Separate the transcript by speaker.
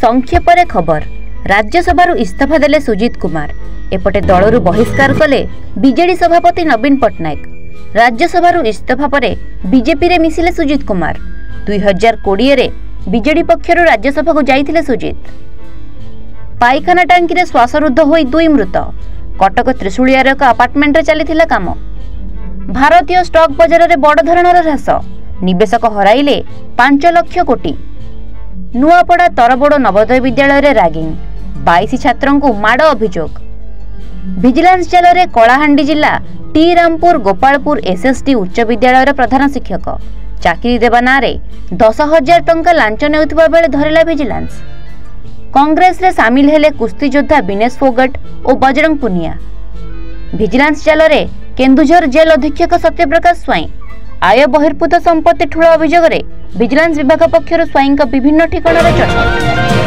Speaker 1: संक्षेपरे खबर राज्यसभा इस्तीफा देले सुजित कुमार एपटे दलरू बहिष्कार कले बीजेडी सभापति नवीन पट्टनायक। राज्यसभा इस्तीफा पर बीजेपी रे मिसिले सुजित कुमार। 2020 रे बीजेडी पक्षर राज्यसभा को जाइथिले सुजित। पाइखाना टांकी रे श्वासरुद्ध होई 2 मृत। कटक त्रिशूलियार एक अपार्टमेंट रे चलीथिला काम। भारतीय स्टॉक बाजार रे बड़ धरणर ह्रास। निवेशक हराइले 5 लाख कोटी। नुआपड़ा तरबड़ नवोदय विद्यालय रे रैगिंग 22 छात्रों को माड़ अभियोग। विजिलेंस जाल रे कलाहांडी जिला टी रामपुर गोपालपुर एसएसटी उच्च विद्यालय रे प्रधान शिक्षक चाकरी देवा ना रे 10,000 टंका लांच नेउथबा बेले धरिला विजिलेंस। कांग्रेस रे सामिल हेले कुस्ती योद्धा विनेश फोगट और बजरंग पुनिया। विजिलेंस जाल रे केन्दुझर जेल अधीक्षक सत्यप्रकाश स्वाई। आय बहिर्भूत संपत्ति ठूल अभियोग रे विजिलेंस विभाग पक्षर स्वाईं विभिन्न ठिकाणा चढ़ाऊ।